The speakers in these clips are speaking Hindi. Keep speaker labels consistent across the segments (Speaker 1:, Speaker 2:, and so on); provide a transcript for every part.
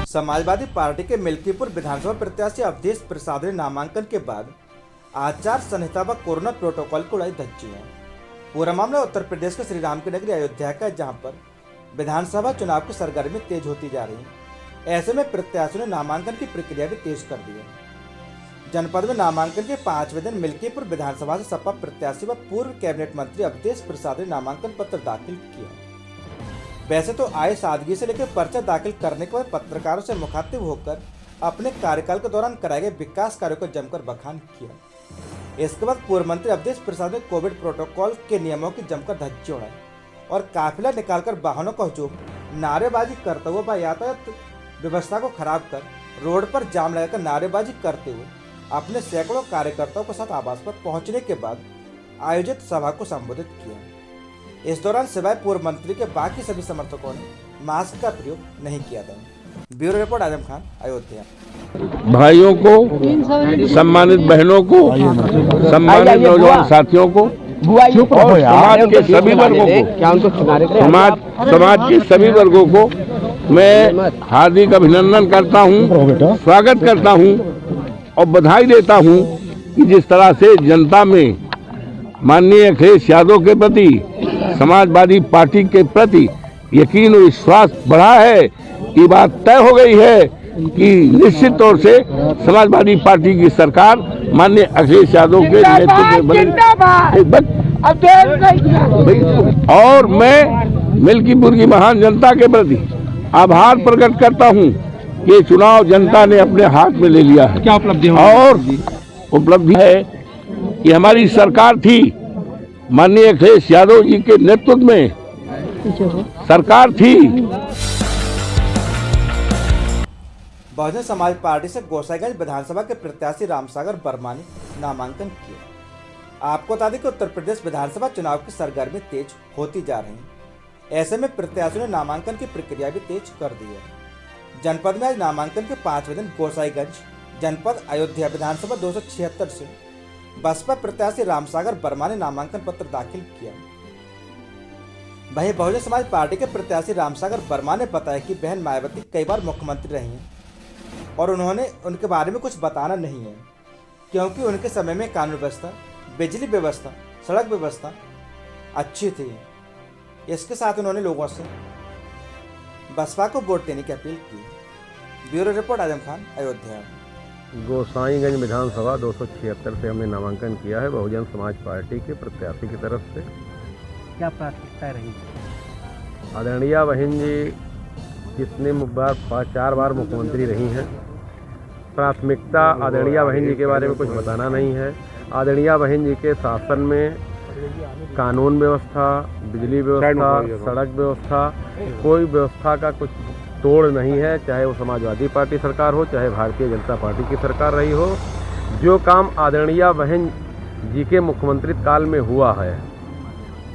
Speaker 1: समाजवादी पार्टी के मिल्कीपुर विधानसभा प्रत्याशी अवधेश प्रसाद ने नामांकन के बाद आचार संहिता व कोरोना प्रोटोकॉल को उड़ाई धज्जियां। पूरा मामला उत्तर प्रदेश के श्री राम की नगरी अयोध्या का है, जहां पर विधानसभा चुनाव की सरगर्मी तेज होती जा रही है। ऐसे में प्रत्याशियों ने नामांकन की प्रक्रिया भी तेज कर दी है। जनपद में नामांकन के 5वें दिन मिल्कीपुर विधानसभा से सपा प्रत्याशी व पूर्व कैबिनेट मंत्री अवधेश प्रसाद ने नामांकन पत्र दाखिल किया। वैसे तो आए सादगी से लेकर पर्चा दाखिल करने के बाद पत्रकारों से मुखातिब होकर अपने कार्यकाल के दौरान कराए गए विकास कार्यों को जमकर बखान किया। इसके बाद पूर्व मंत्री अवधेश प्रसाद ने कोविड प्रोटोकॉल के नियमों की जमकर धज्जी उड़ाई और काफिला निकालकर वाहनों का हुजूम, नारेबाजी करते हुए यातायात व्यवस्था को खराब कर रोड पर जाम लगाकर नारेबाजी करते हुए अपने सैकड़ों कार्यकर्ताओं के साथ आवास पर पहुंचने के बाद आयोजित सभा को संबोधित किया। इस दौरान सिवाय पूर्व मंत्री के बाकी सभी समर्थकों ने मास्क का प्रयोग नहीं किया था। Bureau report Azam Khan, Ayodhya.
Speaker 2: भाइयों को, सम्मानित बहनों को, सम्मानित नौजवान साथियों को और समाज के सभी वर्गों को, समाज के सभी वर्गों को मैं हार्दिक अभिनंदन करता हूं, स्वागत करता हूं और बधाई देता हूं कि जिस तरह से जनता में माननीय अखिलेश यादव के प्रति, समाजवादी पार्टी के प्रति यकीन और विश्वास बढ़ा है। ये बात तय हो गई है कि निश्चित तौर से समाजवादी पार्टी की सरकार माननीय अखिलेश यादव के नेतृत्व में बनेगी। और मैं मिल्कीपुर की महान जनता के प्रति आभार प्रकट करता हूं कि चुनाव जनता ने अपने हाथ में ले लिया है।
Speaker 3: क्या उपलब्धि
Speaker 2: और उपलब्धि है कि हमारी सरकार थी, माननीय अखिलेश यादव जी के नेतृत्व में सरकार थी।
Speaker 1: बहुजन समाज पार्टी से गोसाईगंज विधानसभा के प्रत्याशी रामसागर वर्मा ने नामांकन किया। आपको बता दें कि उत्तर प्रदेश विधानसभा चुनाव की सरगर्मी तेज होती जा रही है। ऐसे में प्रत्याशियों ने नामांकन की प्रक्रिया भी तेज कर दी है। जनपद में आज नामांकन के 5वें दिन गोसाईगंज जनपद अयोध्या विधानसभा 276 से बसपा प्रत्याशी रामसागर वर्मा ने नामांकन पत्र दाखिल किया। वहीं बहुजन समाज पार्टी के प्रत्याशी रामसागर वर्मा ने बताया कि बहन मायावती कई बार मुख्यमंत्री रही हैं और उन्होंने उनके बारे में कुछ बताना नहीं है, क्योंकि उनके समय में कानून व्यवस्था, बिजली व्यवस्था, सड़क व्यवस्था अच्छी थी। इसके साथ उन्होंने लोगों से बसपा को वोट देने की अपील की। Bureau report Azam Khan, Ayodhya.
Speaker 4: गोसाईगंज विधानसभा 276 से हमने नामांकन किया है बहुजन समाज पार्टी के प्रत्याशी की तरफ से।
Speaker 3: क्या प्राथमिकता रही?
Speaker 4: आदरणीय बहन जी जितने 4 बार मुख्यमंत्री रही हैं, प्राथमिकता आदरणीय बहन जी के बारे में कुछ बताना नहीं है। आदरणीय बहन जी के शासन में कानून व्यवस्था, बिजली व्यवस्था, सड़क व्यवस्था, कोई व्यवस्था का कुछ तोड़ नहीं है। चाहे वो समाजवादी पार्टी सरकार हो, चाहे भारतीय जनता पार्टी की सरकार रही हो, जो काम आदरणीय बहन जी के मुख्यमंत्री काल में हुआ है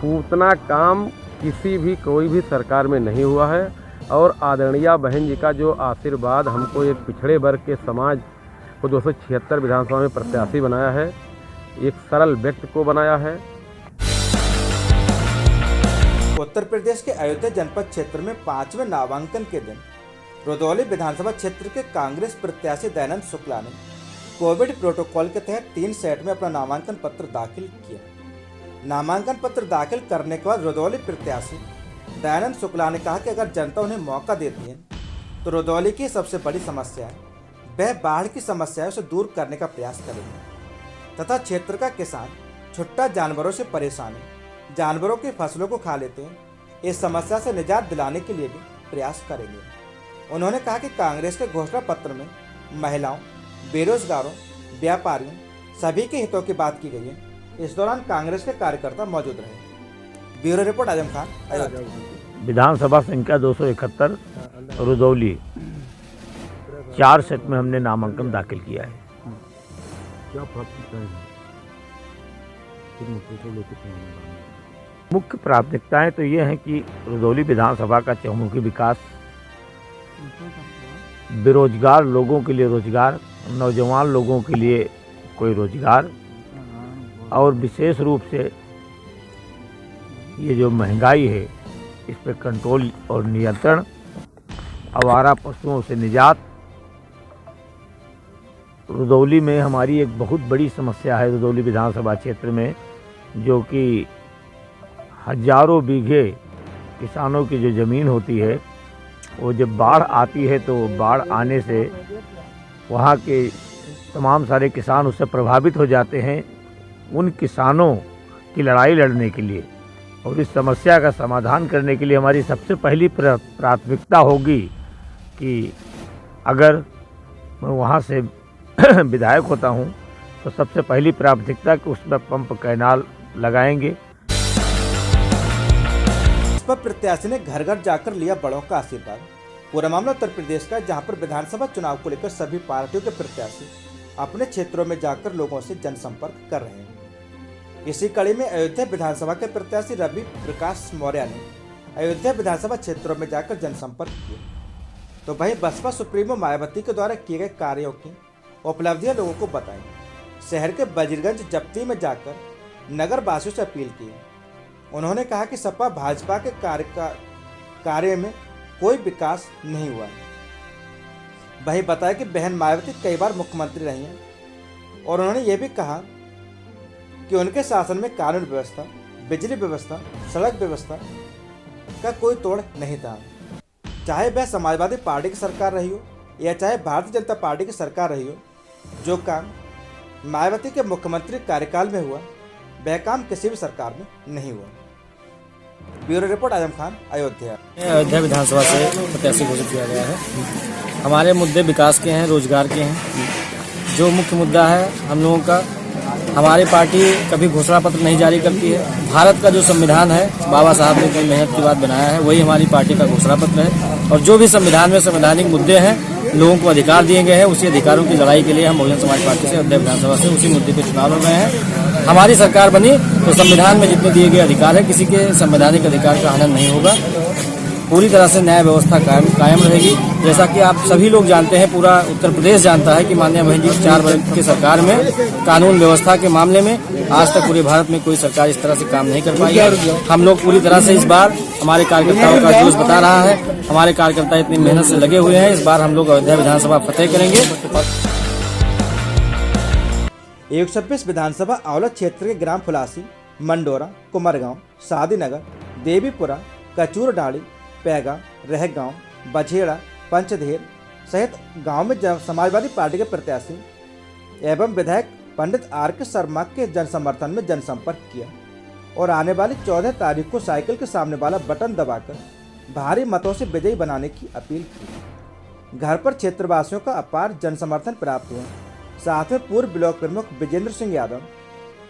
Speaker 4: उतना काम किसी भी कोई भी सरकार में नहीं हुआ है। और आदरणीय बहन जी का जो आशीर्वाद हमको एक पिछड़े वर्ग के समाज को 276 विधानसभा में प्रत्याशी बनाया है, एक सरल व्यक्ति को बनाया है।
Speaker 1: उत्तर प्रदेश के अयोध्या जनपद क्षेत्र में 5वें नामांकन के दिन रुदौली विधानसभा क्षेत्र के कांग्रेस प्रत्याशी दयानंद शुक्ला ने कोविड प्रोटोकॉल के तहत 3 सेट में अपना नामांकन पत्र दाखिल किया। नामांकन पत्र दाखिल करने के बाद रुदौली प्रत्याशी दयानंद शुक्ला ने कहा कि अगर जनता उन्हें मौका देती है तो रुदौली की सबसे बड़ी समस्या है वह बाढ़ की समस्या है, उसे दूर करने का प्रयास करेंगे तथा क्षेत्र का किसान छुट्टा जानवरों से परेशान है, जानवरों की फसलों को खा लेते हैं। इस समस्या से निजात दिलाने के लिए भी प्रयास करेंगे। उन्होंने कहा कि कांग्रेस के घोषणा पत्र में महिलाओं, बेरोजगारों, व्यापारियों सभी के हितों की बात की गई है। इस दौरान कांग्रेस के कार्यकर्ता मौजूद रहे। Bureau report Azam Khan, Ayodhya.
Speaker 5: विधानसभा संख्या 271 रुदौली 4 सेट में हमने नामांकन दाखिल किया है।
Speaker 4: क्या प्राथमिकताएं हैं?
Speaker 5: मुख्य प्राथमिकताएं तो ये हैं कि रुदौली विधानसभा का चहुमुखी विकास, बेरोजगार लोगों के लिए रोजगार, नौजवान लोगों के लिए कोई रोजगार और विशेष रूप से ये जो महंगाई है इस पर कंट्रोल और नियंत्रण, आवारा पशुओं से निजात। रुदौली में हमारी एक बहुत बड़ी समस्या है, रुदौली विधानसभा क्षेत्र में, जो कि हजारों बीघे किसानों की जो ज़मीन होती है वो जब बाढ़ आती है तो बाढ़ आने से वहाँ के तमाम सारे किसान उससे प्रभावित हो जाते हैं। उन किसानों की लड़ाई लड़ने के लिए और इस समस्या का समाधान करने के लिए हमारी सबसे पहली प्राथमिकता होगी कि अगर मैं वहाँ से विधायक होता हूँ तो सबसे पहली प्राथमिकता कि उसमें पंप कैनाल लगाएंगे।
Speaker 1: भाजपा प्रत्याशी ने घर घर जाकर लिया बड़ों का आशीर्वाद। पूरा मामला उत्तर प्रदेश का, जहां पर विधानसभा चुनाव को लेकर सभी पार्टियों के प्रत्याशी अपने क्षेत्रों में जाकर लोगों से जनसंपर्क कर रहे हैं। इसी कड़ी में अयोध्या विधानसभा के प्रत्याशी रवि प्रकाश मौर्य ने अयोध्या विधानसभा क्षेत्रों में जाकर जनसंपर्क किया। तो वहीं बसपा सुप्रीमो मायावती के द्वारा किए गए कार्यों की उपलब्धियां लोगों को बताई। शहर के वजीरगंज जप्ती में जाकर नगर वासियों से अपील की। उन्होंने कहा कि सपा भाजपा के कार्य में कोई विकास नहीं हुआ। वही बताया कि बहन मायावती कई बार मुख्यमंत्री रही हैं और उन्होंने ये भी कहा कि उनके शासन में कानून व्यवस्था, बिजली व्यवस्था, सड़क व्यवस्था का कोई तोड़ नहीं था। चाहे वह समाजवादी पार्टी की सरकार रही हो या चाहे भारतीय जनता पार्टी की सरकार रही हो, जो काम मायावती के मुख्यमंत्री कार्यकाल में हुआ वह काम किसी भी सरकार में नहीं हुआ। Bureau report, Azam Khan, Ayodhya.
Speaker 6: अयोध्या विधानसभा से प्रत्याशी घोषित किया गया है। हमारे मुद्दे विकास के हैं, रोजगार के हैं। जो मुख्य मुद्दा है हम लोगों का, हमारी पार्टी कभी घोषणा पत्र नहीं जारी करती है। भारत का जो संविधान है, बाबा साहब ने इतनी मेहनत के बाद बनाया है, वही हमारी पार्टी का घोषणा पत्र है। और जो भी संविधान में संवैधानिक मुद्दे हैं, लोगों को अधिकार दिए गए हैं, उसी अधिकारों की लड़ाई के लिए हम बहुजन समाज पार्टी से अयोध्या विधानसभा से उसी मुद्दे पे चुनाव लड़ रहे हैं। हमारी सरकार बनी तो संविधान में जितने दिए गए अधिकार है, किसी के संवैधानिक अधिकार का हनन नहीं होगा। पूरी तरह से न्याय व्यवस्था कायम रहेगी। जैसा कि आप सभी लोग जानते हैं, पूरा उत्तर प्रदेश जानता है कि माननीय बहन जी 4 वर्ष की सरकार में कानून व्यवस्था के मामले में आज तक पूरे भारत में कोई सरकार इस तरह से काम नहीं कर पाई है। हम लोग पूरी तरह से इस बार, हमारे कार्यकर्ताओं का जोश बता रहा है, हमारे कार्यकर्ता इतनी मेहनत से लगे हुए हैं। इस बार हम लोग अयोध्या विधानसभा फतेह करेंगे।
Speaker 1: 126 विधानसभा आंवला क्षेत्र के ग्राम फुलासी, मंडोरा, कुमारगांव, शादीनगर, देवीपुरा, कचूरडाड़ी, पैगा, रहगांव, बझेड़ा, पंचधेर सहित गांव में समाजवादी पार्टी के प्रत्याशी एवं विधायक पंडित आर.के. शर्मा के जनसमर्थन में जनसंपर्क किया और आने वाली 14 तारीख को साइकिल के सामने वाला बटन दबाकर भारी मतों से विजयी बनाने की अपील की। घर पर क्षेत्रवासियों का अपार जनसमर्थन प्राप्त हुआ। साथ में पूर्व ब्लॉक प्रमुख विजेंद्र सिंह यादव,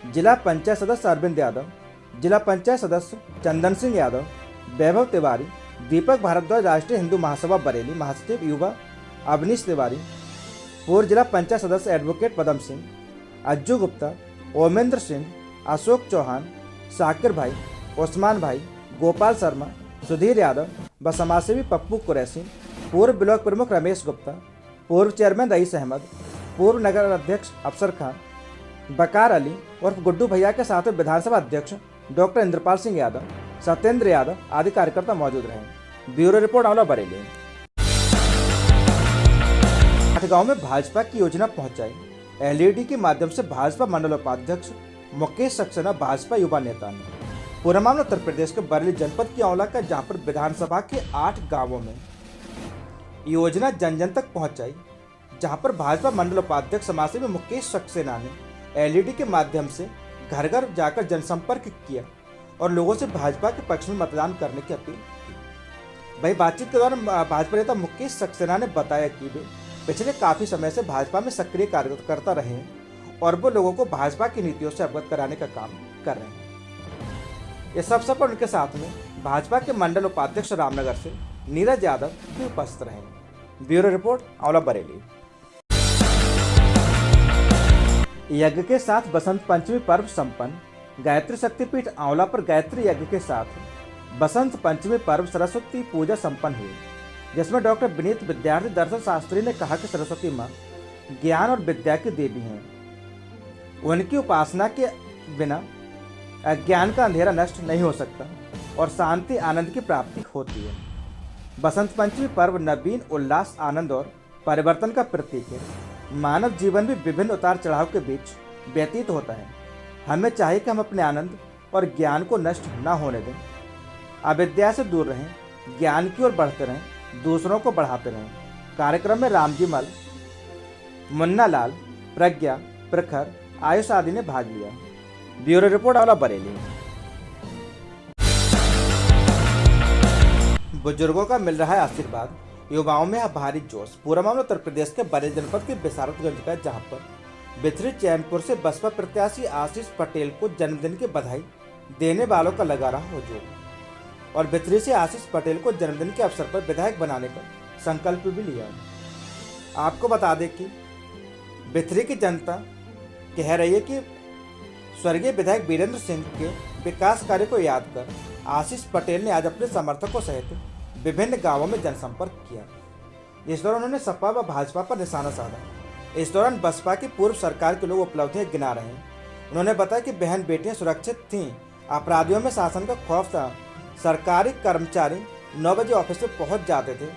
Speaker 1: जिला पंचायत सदस्य अरविंद यादव, जिला पंचायत सदस्य चंदन सिंह यादव, वैभव तिवारी, दीपक भारद्वाज, राष्ट्रीय हिंदू महासभा बरेली महासचिव युवा अवनीश तिवारी, पूर्व जिला पंचायत सदस्य एडवोकेट पदम सिंह, अज्जू गुप्ता, ओमेंद्र सिंह, अशोक चौहान, साकिर भाई, उस्मान भाई, गोपाल शर्मा, सुधीर यादव व समाजसेवी पप्पू कुरैशी, पूर्व ब्लॉक प्रमुख रमेश गुप्ता, पूर्व चेयरमैन रईस अहमद, पूर्व नगर अध्यक्ष अफसर खान, बकार अली और गुड्डू भैया के साथ विधानसभा अध्यक्ष डॉक्टर इंद्रपाल सिंह यादव, सत्येंद्र यादव आदि कार्यकर्ता मौजूद रहे। Bureau report, Aonla Bareilly. गांव में भाजपा की योजना पहुंचाई। एलईडी के माध्यम से भाजपा मंडल उपाध्यक्ष मुकेश सक्सेना भाजपा युवा नेता ने पूरा मामला उत्तर प्रदेश के बरेली जनपद की आंवला का, जहां पर विधानसभा के 8 गांवों में योजना जन जन तक पहुंचाई। जहां पर भाजपा मंडल उपाध्यक्ष समाजसेवी मुकेश सक्सेना ने एलईडी के माध्यम से घर घर जाकर जनसंपर्क किया और लोगों से भाजपा के पक्ष में मतदान करने की अपील की। वही बातचीत के दौरान भाजपा नेता मुकेश सक्सेना ने बताया कि वे पिछले काफी समय से भाजपा में सक्रिय कार्यकर्ता रहे हैं और वो लोगों को भाजपा की नीतियों से अवगत कराने का काम कर रहे हैं। इस अवसर पर उनके साथ में भाजपा के मंडल उपाध्यक्ष रामनगर से नीरज यादव भी उपस्थित रहे। Bureau report, Aonla Bareilly. यज्ञ के साथ बसंत पंचमी पर्व संपन्न। गायत्री शक्तिपीठ आंवला पर गायत्री यज्ञ के साथ बसंत पंचमी पर्व सरस्वती पूजा संपन्न हुई, जिसमें डॉक्टर विनीत विद्यार्थी दर्शन शास्त्री ने कहा कि सरस्वती माँ ज्ञान और विद्या की देवी हैं। उनकी उपासना के बिना अज्ञान का अंधेरा नष्ट नहीं हो सकता और शांति आनंद की प्राप्ति होती है। बसंत पंचमी पर्व नवीन उल्लास आनंद और परिवर्तन का प्रतीक है। मानव जीवन भी विभिन्न उतार चढ़ाव के बीच व्यतीत होता है। हमें चाहिए कि हम अपने आनंद और ज्ञान को नष्ट न होने दें, अविद्या से दूर रहें, ज्ञान की ओर बढ़ते रहें, दूसरों को बढ़ाते रहें। कार्यक्रम में रामजी मल, मुन्ना लाल, प्रज्ञा, प्रखर, आयुष आदि ने भाग लिया। ब्यूरो रिपोर्ट आला बरेली। बुजुर्गों का मिल रहा है आशीर्वाद, युवाओं में भारी जोश। पूरा मामला उत्तर प्रदेश के बरेली जनपद के बिसारतगंज का, जहां पर बिथरी चैनपुर से बसपा प्रत्याशी आशीष पटेल को जन्मदिन की बधाई देने वालों का लगा रहा हुजूम और बिथरी से आशीष पटेल को जन्मदिन के अवसर पर विधायक बनाने का संकल्प भी लिया। आपको बता दें कि बिथरी की जनता कह रही है कि स्वर्गीय विधायक वीरेंद्र सिंह के विकास कार्य को याद कर आशीष पटेल ने आज अपने समर्थकों सहित विभिन्न गांवों में जनसंपर्क किया। इस दौरान उन्होंने सपा व भाजपा पर निशाना साधा। इस दौरान बसपा की पूर्व सरकार के लोग उपलब्धियां गिना रहे हैं। उन्होंने बताया कि बहन बेटियां सुरक्षित थीं, अपराधियों में शासन का खौफ था, सरकारी कर्मचारी 9 बजे ऑफिस में पहुंच जाते थे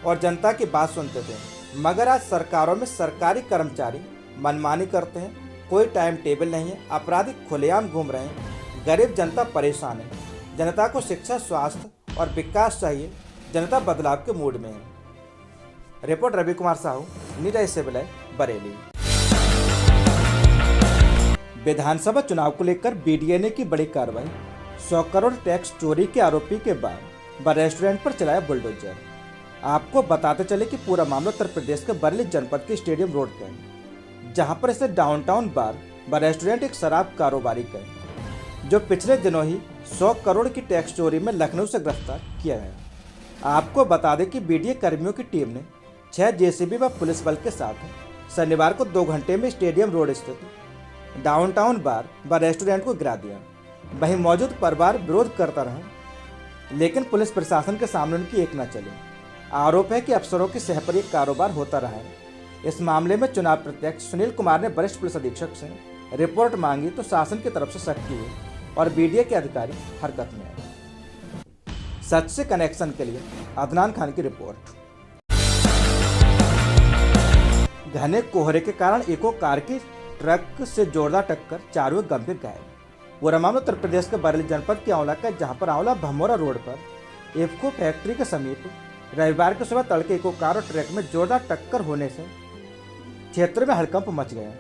Speaker 1: और जनता की बात सुनते थे। मगर आज सरकारों में सरकारी कर्मचारी मनमानी करते हैं, कोई टाइम टेबल नहीं है, अपराधी खुलेआम घूम रहे हैं, गरीब जनता परेशान है। जनता को शिक्षा, स्वास्थ्य और विकास चाहिए। जनता बदलाव के मूड में है। रिपोर्ट रवि कुमार साहू, नीरा सिविल, बरेली। विधानसभा चुनाव को लेकर बीडीए की बड़ी कार्रवाई। 100 करोड़ टैक्स चोरी के आरोपी के बाद रेस्टोरेंट पर चलाया बुलडोजर। आपको बताते चले कि पूरा मामला उत्तर प्रदेश के बरेली जनपद के स्टेडियम रोड का है, जहां पर इसे डाउनटाउन बार रेस्टोरेंट एक शराब कारोबारी का है, जो पिछले दिनों ही 100 करोड़ की टैक्स चोरी में लखनऊ से गिरफ्तार किया गया। आपको बता दें कि बीडीए कर्मियों की टीम ने 6 जेसीबी व पुलिस बल के साथ शनिवार को 2 घंटे में स्टेडियम रोड स्थित डाउनटाउन बार व रेस्टोरेंट को गिरा दिया। वहीं मौजूद परिवार विरोध करता रहा, लेकिन पुलिस प्रशासन के सामने उनकी एक न चली। आरोप है कि अफसरों की सहपरी कारोबार होता रहा है। इस मामले में चुनाव प्रत्यक्ष सुनील कुमार ने वरिष्ठ पुलिस अधीक्षक से रिपोर्ट मांगी तो शासन की तरफ से सख्ती हुई और बीडीए के अधिकारी हरकत में आए। सच से कनेक्शन के लिए अदनान खान की रिपोर्ट। घने कोहरे के कारण इको कार की ट्रक से जोरदार टक्कर, 4 लोग गंभीर घायल। पूरा मामला उत्तर प्रदेश के बरेली जनपद के आंवला का, जहां पर आंवला भमोरा रोड पर इफ्को फैक्ट्री के समीप रविवार की सुबह तड़के इको कार और ट्रक में जोरदार टक्कर होने से क्षेत्र में हड़कंप मच गया।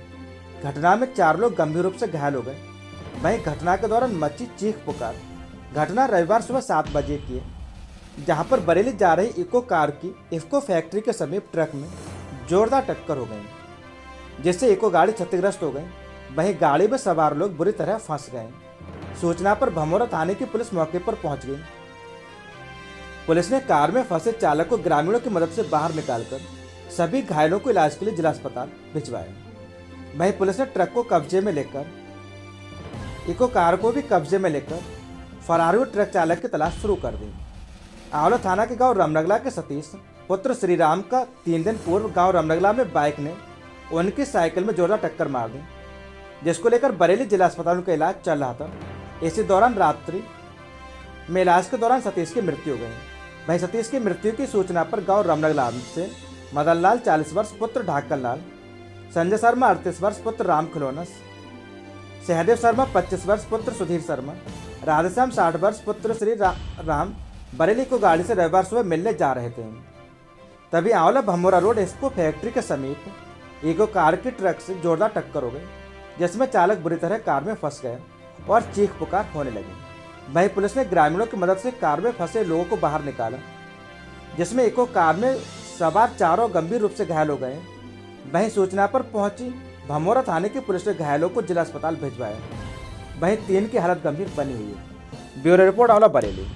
Speaker 1: घटना में 4 लोग गंभीर रूप से घायल हो गए। वहीं घटना के दौरान मची चीख पुकार। घटना रविवार सुबह 7 बजे की है, जहां पर बरेली जा रही इको कार की इफ्को फैक्ट्री के समीप ट्रक में जोरदार टक्कर हो गई, जिससे इको गाड़ी क्षतिग्रस्त हो गई। वहीं गाड़ी में सवार लोग बुरी तरह फंस गए। सूचना पर भमोरा थाने की पुलिस मौके पर पहुंच गई। पुलिस ने कार में फंसे चालक को ग्रामीणों की मदद से बाहर निकालकर सभी घायलों को इलाज के लिए जिला अस्पताल भिजवाया। वहीं पुलिस ने ट्रक को कब्जे में लेकर इको कार को भी कब्जे में लेकर फरार हुए ट्रक चालक की तलाश शुरू कर दी। आंवला थाना के गांव रामनगला के सतीश पुत्र श्रीराम का 3 दिन पूर्व गांव रामनगला में बाइक ने उनकी साइकिल में जोरदार टक्कर मार दी, जिसको लेकर बरेली जिला अस्पताल में इलाज चल रहा था। इसी दौरान रात्रि में इलाज के दौरान सतीश की मृत्यु हो गई। वहीं सतीश की मृत्यु की सूचना पर गांव रामनगला से मदन लाल 40 वर्ष पुत्र ढाकल लाल, संजय शर्मा 38 वर्ष पुत्र राम खिलौनस, सहदेव शर्मा 25 वर्ष पुत्र सुधीर शर्मा, राधेश्याम 60 वर्ष पुत्र श्री राम बरेली को गाड़ी से रविवार सुबह मिलने जा रहे थे। तभी आंवला भमोरा रोड इफ्को फैक्ट्री के समीप इको कार की ट्रक से जोरदार टक्कर हो गई, जिसमें चालक बुरी तरह कार में फंस गए और चीख पुकार होने लगी। वहीं पुलिस ने ग्रामीणों की मदद से कार में फंसे लोगों को बाहर निकाला, जिसमें इको कार में सवार 4 गंभीर रूप से घायल हो गए। वहीं सूचना पर पहुंची भमोरा थाने की पुलिस ने घायलों को जिला अस्पताल भिजवाया। वहीं 3 की हालत गंभीर बनी हुई है। Bureau report Aonla Bareilly.